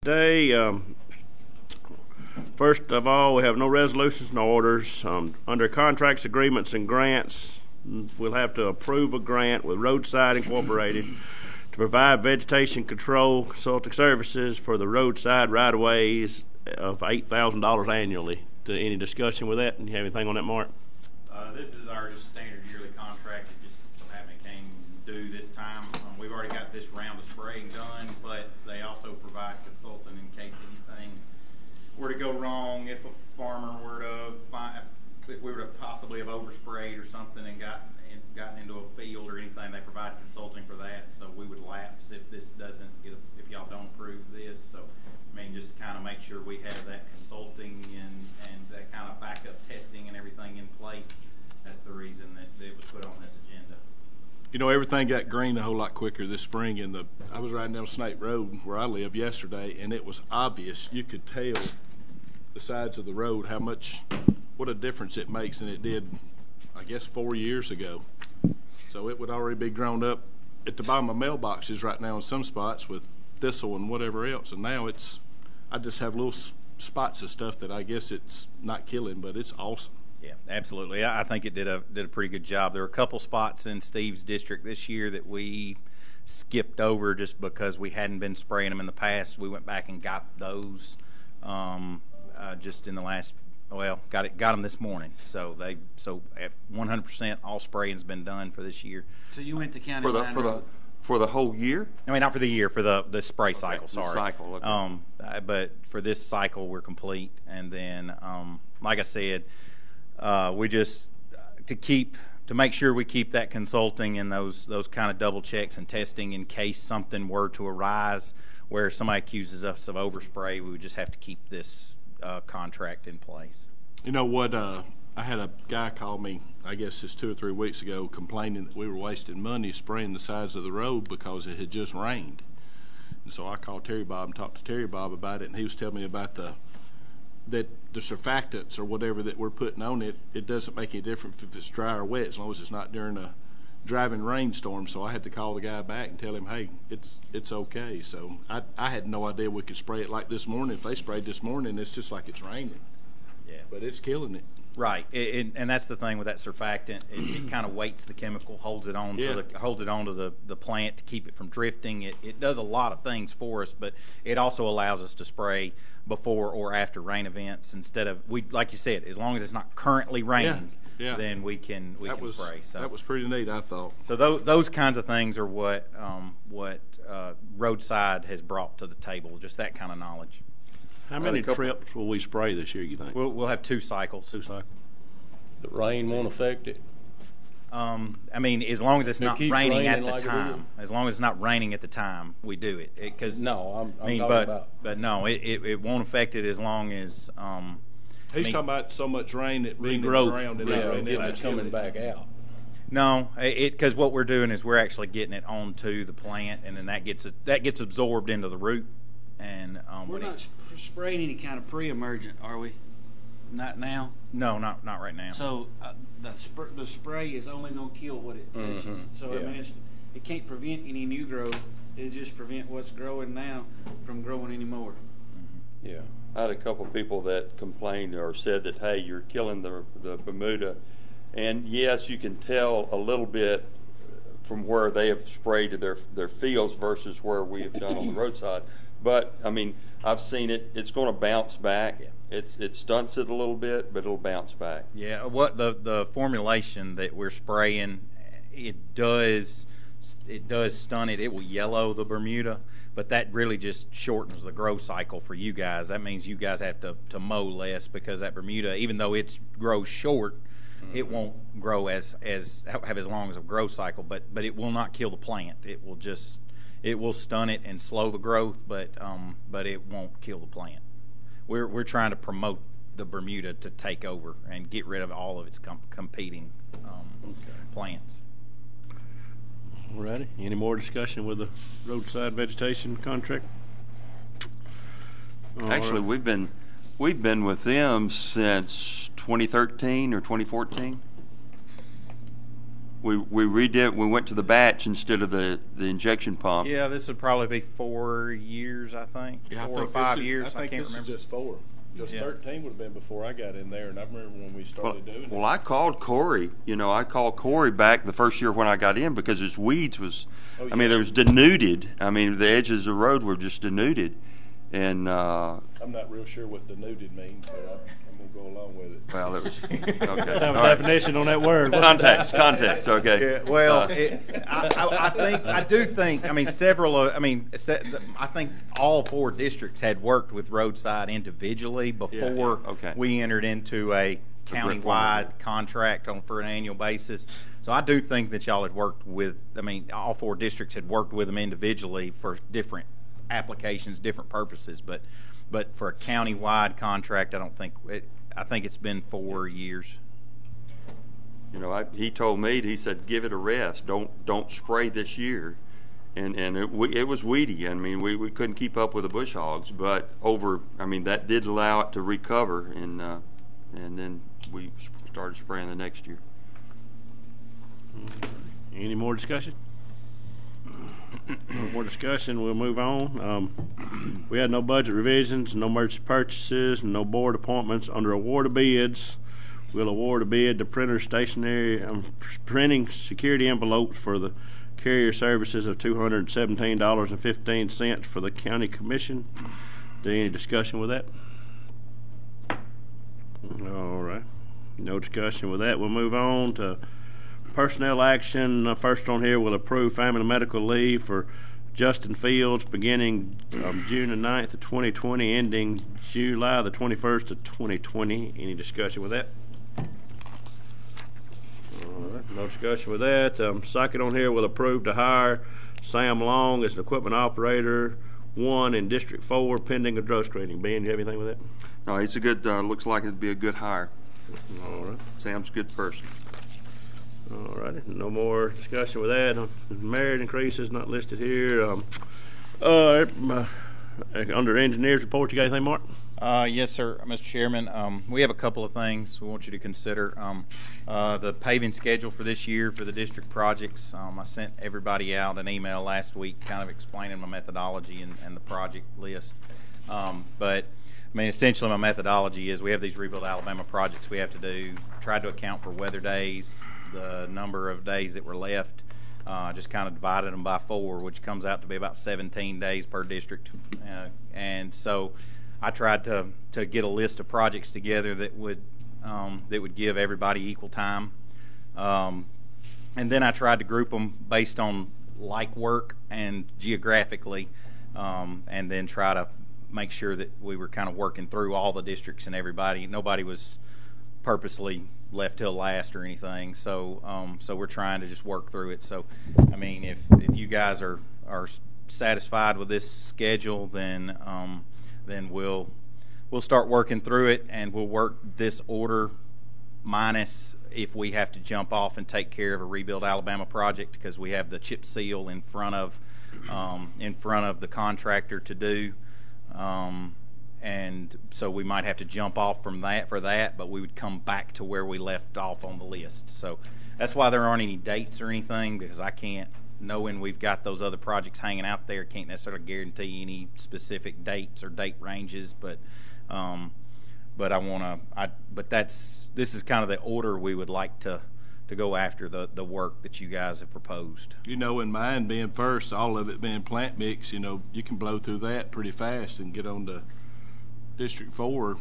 today. First of all, we have no resolutions, no orders. Under contracts, agreements, and grants, we'll have to approve a grant with Roadside Incorporated to provide vegetation control consulting services for the roadside right-of-ways of $8,000 annually. Any discussion with that? And you have anything on that, Mark? This is our just standard yearly contract. It just so happened it came due this time. We've already got this round of spraying done, but they also provide consulting in case anything were to go wrong. If a farmer were to if we were to possibly have oversprayed or something and gotten into a field or anything, they provide consulting for that. So we would lapse if this doesn't if y'all don't approve this. So I mean, just to kind of make sure we have that consulting and that kind of backup testing and everything in place. That's the reason that it was put on this agenda. You know, everything got green a whole lot quicker this spring. I was riding down Snake Road where I live yesterday, and it was obvious. You could tell the sides of the road what a difference it makes than it did, I guess, 4 years ago. So it would already be grown up at the bottom of mailboxes right now in some spots with thistle and whatever else. And now I just have little spots of stuff that I guess it's not killing, but it's awesome. Yeah, absolutely. I think it did a pretty good job. There were a couple spots in Steve's district this year that we skipped over just because we hadn't been spraying them in the past. We went back and got those just in the last. Well, got them this morning. So at 100% all spraying's been done for this year. So you went to county for the whole year? I mean, not for the year, for the spray cycle. Sorry. The cycle. Okay. But for this cycle, we're complete. And then, like I said, we just to make sure we keep that consulting and those kind of double checks and testing in case something were to arise where somebody accuses us of overspray. We would just have to keep this contract in place. You know what? I had a guy call me, I guess it's 2 or 3 weeks ago, complaining that we were wasting money spraying the sides of the road because it had just rained. And so I called Terry Bob and talked to Terry Bob about it, and he was telling me about that the surfactants or whatever that we're putting on it. It doesn't make any difference if it's dry or wet as long as it's not during a driving rainstorm. So I had to call the guy back and tell him, hey, it's okay. So I had no idea we could spray it like this morning. If they sprayed this morning, it's just like it's raining. Yeah, but it's killing it. Right, and that's the thing with that surfactant. It kind of weights the chemical, holds it on to the plant to keep it from drifting. It does a lot of things for us, but it also allows us to spray before or after rain events instead of like you said, as long as it's not currently raining. Yeah. Then we can spray. So that was pretty neat, I thought. So those kinds of things are what Roadside has brought to the table. Just that kind of knowledge. How many trips will we spray this year, you think? We'll have 2 cycles. 2 cycles. The rain won't affect it. I mean, as long as it's not raining at the time. As long as it's not raining at the time, we do it. But no, it won't affect it as long as. He's talking about so much rain that big growth around and it's coming back out. No, because what we're doing is we're actually getting it onto the plant, and then that gets absorbed into the root. And we're not spraying any kind of pre-emergent, are we? Not now. No, not right now. So the spray is only going to kill what it touches. Mm-hmm. So yeah. I mean, it can't prevent any new growth. It just prevent what's growing now from growing anymore. Mm-hmm. Yeah, I had a couple people that complained or said that, hey, you're killing the Bermuda, and yes, you can tell a little bit from where they have sprayed their fields versus where we have done on the roadside. But I mean, I've seen it. It's going to bounce back. Yeah. It stunts it a little bit, but it'll bounce back. Yeah. What the formulation that we're spraying, it does stunt it. It will yellow the Bermuda, but that really just shortens the grow cycle for you guys. That means you guys have to mow less because that Bermuda, even though it grows short, mm-hmm. It won't grow have as long as a grow cycle. But it will not kill the plant. It will stun it and slow the growth, but it won't kill the plant. We're trying to promote the Bermuda to take over and get rid of all of its competing plants. All righty. Any more discussion with the roadside vegetation contract? Actually, we've been with them since 2013 or 2014. redid. We went to the batch instead of the injection pump. Yeah, this would probably be 4 years, I think. Yeah, 4 or 5 years. I think can't this remember. is just 4. Because Yeah. 13 would have been before I got in there, and I remember when we started doing it. Well, I called Corey. I called Corey back the first year when I got in because his weeds was, Oh, I mean, there was denuded. I mean, the edges of the road were just denuded, and I'm not real sure what denuded means, but I'm going to go along with it. well, it was okay. Have a All right. definition on that word. Context. Okay. Yeah, well, I do think. I mean, I think all 4 districts had worked with roadside individually before Okay. we entered into a countywide contract for an annual basis. So I do think that y'all had worked with. I mean, all 4 districts had worked with them individually for different applications, different purposes. But for a countywide contract, I don't think it. I think it's been 4 years. He told me, he said, give it a rest. Don't spray this year. And it was weedy. I mean, we couldn't keep up with the bush hogs, but that did allow it to recover, and then we started spraying the next year. Any more discussion? No more discussion. We'll move on. We had no budget revisions, no emergency purchases, no board appointments. Under award of bids, we'll award a bid to printer stationery printing security envelopes for the carrier services of $217.15 for the county commission. Any discussion with that? All right. No discussion with that. We'll move on to personnel action. First on here, we'll approve family medical leave for Justin Fields beginning June the 9th of 2020, ending July the 21st of 2020. Any discussion with that? All right, no discussion with that. Second on here, we'll approve to hire Sam Long as an equipment operator 1 in District 4 pending a drug screening. Ben, you have anything with that? No, he's a good. Looks like it'd be a good hire. All right. Sam's a good person. All righty. No more discussion with that. Merit increases not listed here. Under engineers report, you got anything, Mark? Yes, sir, Mr. Chairman. We have a couple of things we want you to consider. The paving schedule for this year for the district projects. I sent everybody out an email last week kind of explaining my methodology and the project list. But, I mean, essentially my methodology is we have these Rebuild Alabama projects we have to do, tried to account for weather days, the number of days that were left, just kind of divided them by 4, which comes out to be about 17 days per district. And so I tried to get a list of projects together that would give everybody equal time, and then I tried to group them based on like work and geographically, and then try to make sure that we were kind of working through all the districts and everybody. Nobody was purposely left till last or anything. So we're trying to just work through it. So, I mean, if you guys are satisfied with this schedule, then we'll start working through it, and we'll work this order minus if we have to jump off and take care of a Rebuild Alabama project because we have the chip seal in front of the contractor to do. And so we might have to jump off from that for that, but we would come back to where we left off on the list. So that's why there aren't any dates or anything, because I can't, knowing we've got those other projects hanging out there, can't necessarily guarantee any specific dates or date ranges. But this is kind of the order we would like to go after the work that you guys have proposed. In mine being first, all of it being plant mix, you can blow through that pretty fast and get on to District 4.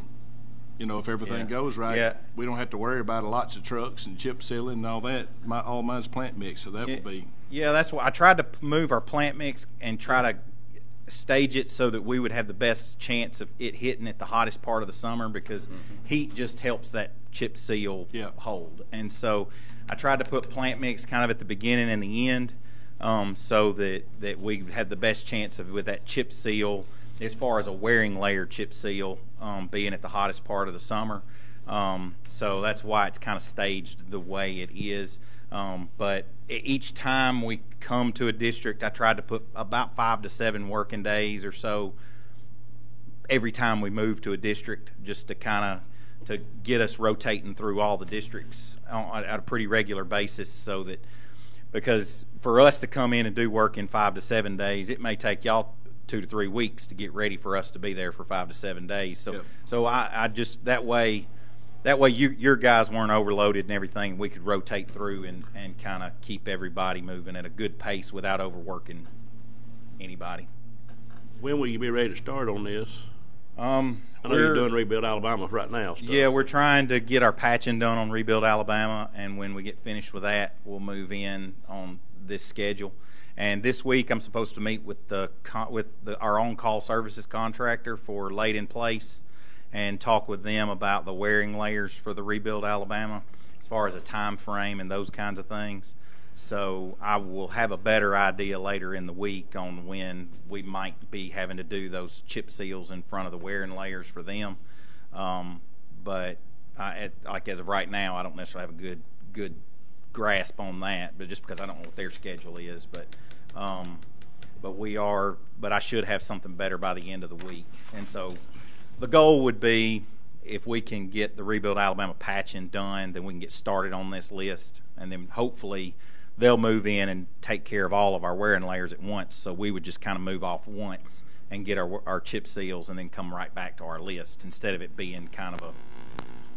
If everything goes right, we don't have to worry about lots of trucks and chip sealing and all that. All mine's plant mix, so that will be. Yeah, that's why I tried to move our plant mix and try to stage it so that we would have the best chance of it hitting at the hottest part of the summer, because heat just helps that chip seal hold. And so I tried to put plant mix kind of at the beginning and the end, so that we have the best chance of with that chip seal as far as a wearing layer chip seal being at the hottest part of the summer. So that's why it's kind of staged the way it is. But each time we come to a district, I tried to put about 5 to 7 working days or so every time we move to a district, just to kind to get us rotating through all the districts at a pretty regular basis, so that, because for us to come in and do work in 5 to 7 days, it may take y'all 2 to 3 weeks to get ready for us to be there for 5 to 7 days. So, Yep. so I just, that way your guys weren't overloaded and everything. We could rotate through and kind of keep everybody moving at a good pace without overworking anybody. When will you be ready to start on this? I know We're you're doing Rebuild Alabama right now. Stuff. Yeah, we're trying to get our patching done on Rebuild Alabama, and when we get finished with that, we'll move in on this schedule. And this week, I'm supposed to meet with our on-call services contractor for Laid in Place, and talk with them about the wearing layers for the Rebuild Alabama, as far as a time frame and those kinds of things. So I will have a better idea later in the week on when we might be having to do those chip seals in front of the wearing layers for them. But like as of right now, I don't necessarily have a good grasp on that, but just because I don't know what their schedule is. But I should have something better by the end of the week. And so the goal would be, if we can get the Rebuild Alabama patching done, then we can get started on this list, and then hopefully they'll move in and take care of all of our wearing layers at once. So we would just kind of move off once and get our chip seals, and then come right back to our list, instead of it being kind of a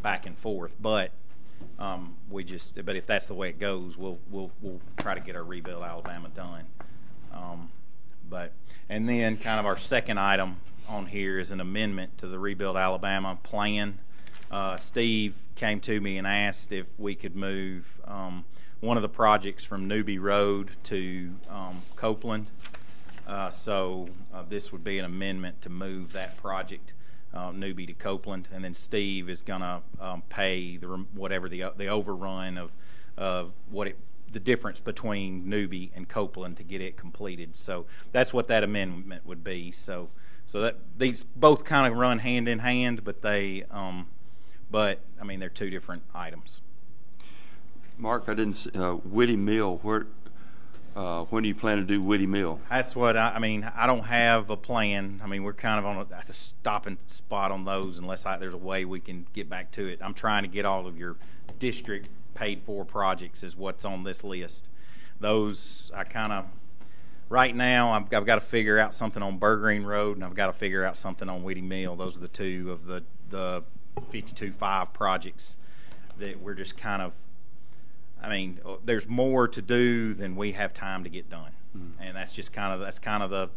back and forth. But but if that's the way it goes, we'll try to get our Rebuild Alabama done. And then kind of our second item on here is an amendment to the Rebuild Alabama plan. Steve came to me and asked if we could move one of the projects from Newby Road to Copeland. So this would be an amendment to move that project, Newby to Copeland, and then Steve is going to pay whatever the overrun of the difference between Newby and Copeland to get it completed. So that's what that amendment would be. So that these both kind of run hand in hand, but they're two different items. Mark, I didn't. Whitty Mill. When do you plan to do Whitty Mill? That's what I don't have a plan. We're kind of on a stopping spot on those unless there's a way we can get back to it. I'm trying to get all of your district paid for projects is what's on this list. Those right now I've got to figure out something on Burgreen Road, and I've got to figure out something on Whitty Mill. Those are the two of the 52.5 projects that we're just kind of. There's more to do than we have time to get done, and that's kind of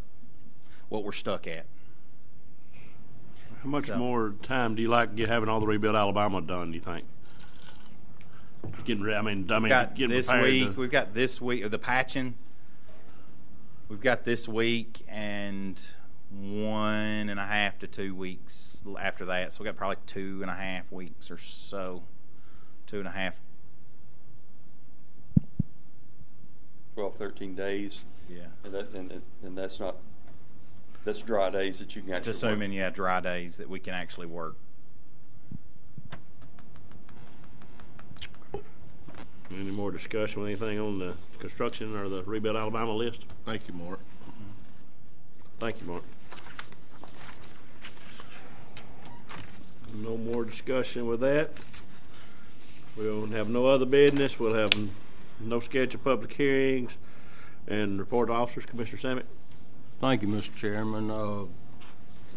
what we're stuck at. How much more time do you like having all the Rebuild Alabama done, do you think? Getting this week. We've got this week the patching. We've got this week and 1.5 to 2 weeks after that. So we got probably 2.5 weeks or so. 2.5. 12, 13 days. Yeah. And that's dry days that you can actually It's assuming, work. dry days that we can actually work. Any more discussion with anything on the construction or the Rebuild Alabama list? Thank you, Mark. Thank you, Mark. No more discussion with that. We'll have no other business. We'll have no scheduled public hearings and report to officers. Commissioner Samet. Thank you, Mr. Chairman.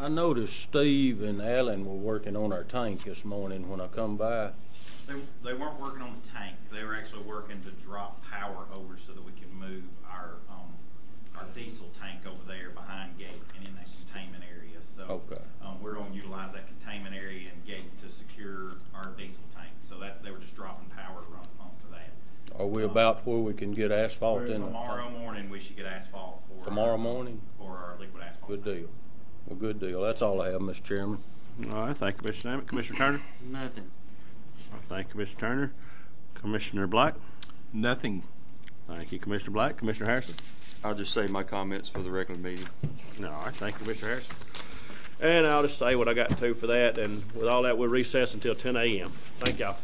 I noticed Steve and Alan were working on our tank this morning when I come by. They weren't working on the tank. They were actually working to drop power over so that we can move our diesel tank over there behind gate and in that containment area. So Okay. We're going to utilize that containment area and gate to secure our diesel tank. So they were just dropping power to run the pump for that. Are we about where we can get asphalt in? Tomorrow morning we should get asphalt for Tomorrow morning? for our liquid asphalt. Good deal. Well, good deal. That's all I have, Mr. Chairman. All right. Thank you, Mr. Samet. Commissioner Turner. Nothing. Thank you, Mr. Turner. Commissioner Black. Nothing. Thank you, Commissioner Black. Commissioner Harrison. I'll just say my comments for the regular meeting. All right. Thank you, Mr. Harrison. And I'll just say what I got to for that. And with all that, we'll recess until 10 a.m. Thank y'all.